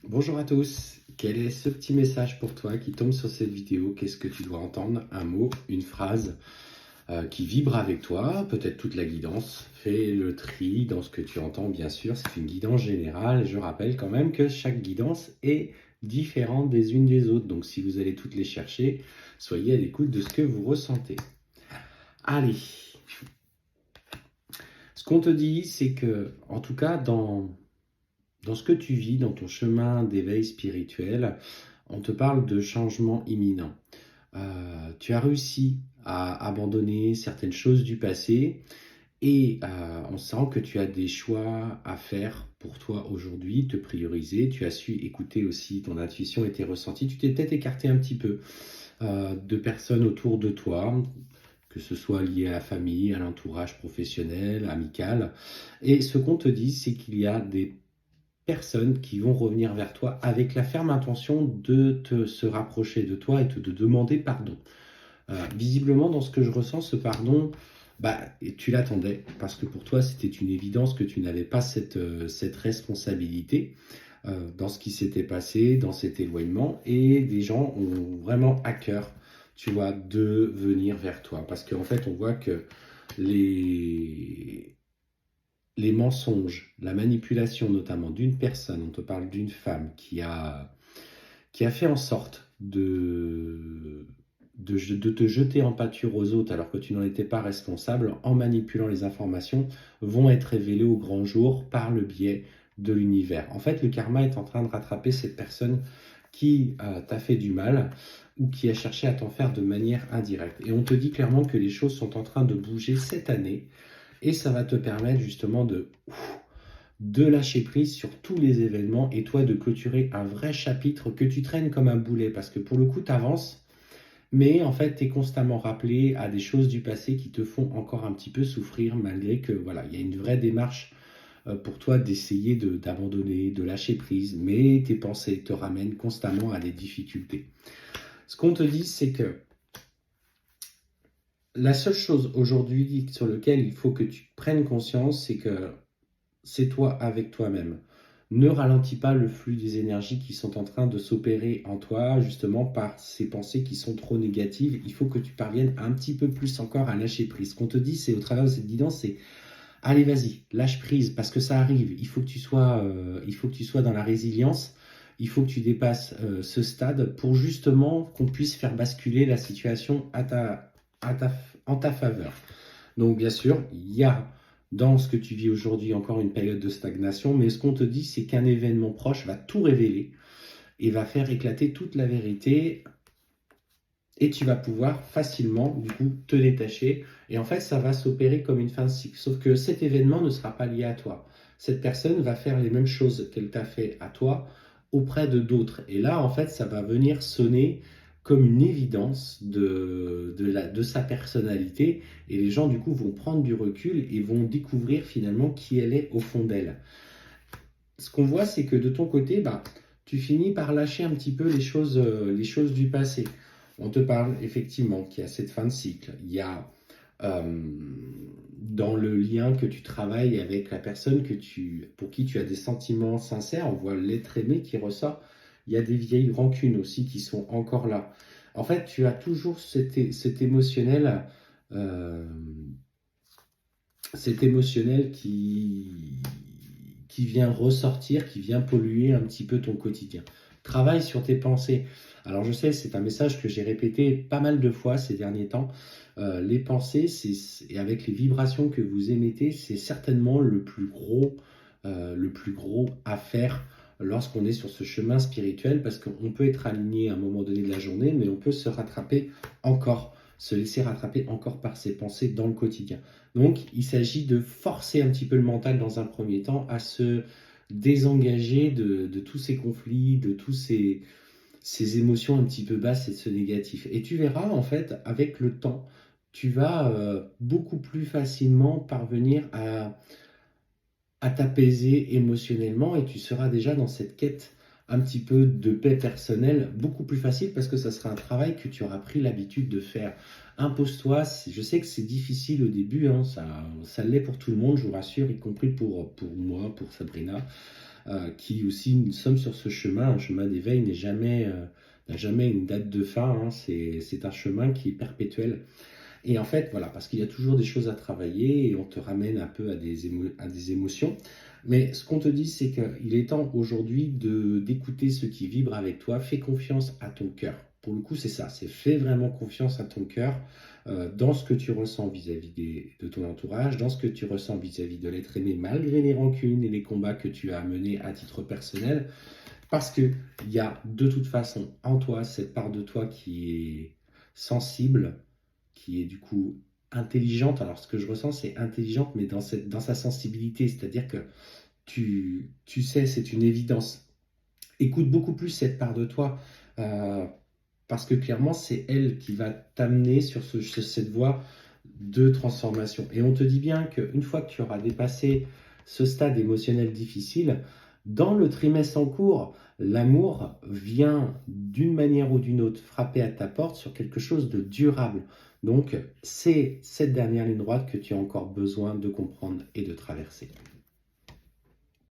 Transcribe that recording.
Bonjour à tous, quel est ce petit message pour toi qui tombe sur cette vidéo? Qu'est-ce que tu dois entendre? Un mot, une phrase qui vibre avec toi, peut-être toute la guidance. Fais le tri dans ce que tu entends, bien sûr, c'est une guidance générale. Et je rappelle quand même que chaque guidance est différente des unes des autres. Donc si vous allez toutes les chercher, soyez à l'écoute de ce que vous ressentez. Allez, ce qu'on te dit, c'est que, en tout cas, dans ce que tu vis, dans ton chemin d'éveil spirituel, on te parle de changement imminent. Tu as réussi à abandonner certaines choses du passé et on sent que tu as des choix à faire pour toi aujourd'hui, te prioriser. Tu as su écouter aussi ton intuition et tes ressentis. Tu t'es peut-être écarté un petit peu de personnes autour de toi, que ce soit lié à la famille, à l'entourage professionnel, amical. Et ce qu'on te dit, c'est qu'il y a des personnes qui vont revenir vers toi avec la ferme intention de se rapprocher de toi et de te demander pardon. Visiblement, dans ce que je ressens, ce pardon, et tu l'attendais, parce que pour toi, c'était une évidence que tu n'avais pas cette responsabilité dans ce qui s'était passé, dans cet éloignement, et des gens ont vraiment à cœur, tu vois, de venir vers toi. Parce qu'en fait, on voit que les, les mensonges, la manipulation notamment d'une personne, on te parle d'une femme qui a fait en sorte de te jeter en pâture aux autres alors que tu n'en étais pas responsable, en manipulant les informations, vont être révélées au grand jour par le biais de l'univers. En fait, le karma est en train de rattraper cette personne qui t'a fait du mal ou qui a cherché à t'en faire de manière indirecte. Et on te dit clairement que les choses sont en train de bouger cette année et ça va te permettre justement de lâcher prise sur tous les événements et toi de clôturer un vrai chapitre que tu traînes comme un boulet parce que pour le coup tu avances mais en fait tu es constamment rappelé à des choses du passé qui te font encore un petit peu souffrir malgré que voilà, il y a une vraie démarche pour toi d'essayer d'abandonner, de lâcher prise, mais tes pensées te ramènent constamment à des difficultés. Ce qu'on te dit c'est que la seule chose aujourd'hui sur laquelle il faut que tu prennes conscience, c'est que c'est toi avec toi-même. Ne ralentis pas le flux des énergies qui sont en train de s'opérer en toi, justement par ces pensées qui sont trop négatives. Il faut que tu parviennes un petit peu plus encore à lâcher prise. Ce qu'on te dit, c'est au travers de cette guidance, c'est allez, vas-y, lâche prise parce que ça arrive. Il faut que tu sois dans la résilience. Il faut que tu dépasses ce stade pour justement qu'on puisse faire basculer la situation en ta faveur. Donc bien sûr, il y a dans ce que tu vis aujourd'hui encore une période de stagnation, mais ce qu'on te dit, c'est qu'un événement proche va tout révéler et va faire éclater toute la vérité et tu vas pouvoir facilement du coup te détacher et en fait ça va s'opérer comme une fin de cycle. Sauf que cet événement ne sera pas lié à toi. Cette personne va faire les mêmes choses qu'elle t'a fait à toi auprès de d'autres. Et là en fait ça va venir sonner comme une évidence de sa personnalité et les gens du coup vont prendre du recul et vont découvrir finalement qui elle est au fond d'elle. Ce qu'on voit, c'est que de ton côté, tu finis par lâcher un petit peu les choses du passé. On te parle effectivement qu'il y a cette fin de cycle. Il y a euh, dans le lien que tu travailles avec la personne pour qui tu as des sentiments sincères, on voit l'être aimé qui ressort. Il y a des vieilles rancunes aussi qui sont encore là. En fait, tu as toujours euh, cet émotionnel qui vient ressortir, qui vient polluer un petit peu ton quotidien. Travaille sur tes pensées. Alors je sais, c'est un message que j'ai répété pas mal de fois ces derniers temps. Les pensées, et avec les vibrations que vous émettez, c'est certainement le plus gros à faire lorsqu'on est sur ce chemin spirituel, parce qu'on peut être aligné à un moment donné de la journée, mais on peut se laisser rattraper encore par ses pensées dans le quotidien. Donc, il s'agit de forcer un petit peu le mental dans un premier temps à se désengager de tous ces conflits, de tous ces émotions un petit peu basses et de ce négatif. Et tu verras, en fait, avec le temps, tu vas beaucoup plus facilement parvenir à t'apaiser émotionnellement et tu seras déjà dans cette quête un petit peu de paix personnelle beaucoup plus facile parce que ça sera un travail que tu auras pris l'habitude de faire. Impose-toi, je sais que c'est difficile au début, hein, ça l'est pour tout le monde, je vous rassure, y compris pour moi, pour Sabrina. qui aussi, nous sommes sur ce chemin. Un chemin d'éveil n'a jamais une date de fin, hein. C'est un chemin qui est perpétuel. Et en fait, voilà, parce qu'il y a toujours des choses à travailler et on te ramène un peu à des émotions. Mais ce qu'on te dit, c'est qu'il est temps aujourd'hui d'écouter ce qui vibre avec toi. Fais confiance à ton cœur. Pour le coup, c'est ça, c'est fais vraiment confiance à ton cœur dans ce que tu ressens vis-à-vis de ton entourage, dans ce que tu ressens vis-à-vis de l'être aimé, malgré les rancunes et les combats que tu as menés à titre personnel. Parce qu'il y a de toute façon en toi cette part de toi qui est sensible, qui est du coup intelligente. Alors ce que je ressens, c'est intelligente, mais dans sa sensibilité, c'est-à-dire que tu sais, c'est une évidence. Écoute beaucoup plus cette part de toi, euh, parce que clairement, c'est elle qui va t'amener sur cette voie de transformation. Et on te dit bien qu'une fois que tu auras dépassé ce stade émotionnel difficile, dans le trimestre en cours, l'amour vient d'une manière ou d'une autre frapper à ta porte sur quelque chose de durable. Donc, c'est cette dernière ligne droite que tu as encore besoin de comprendre et de traverser.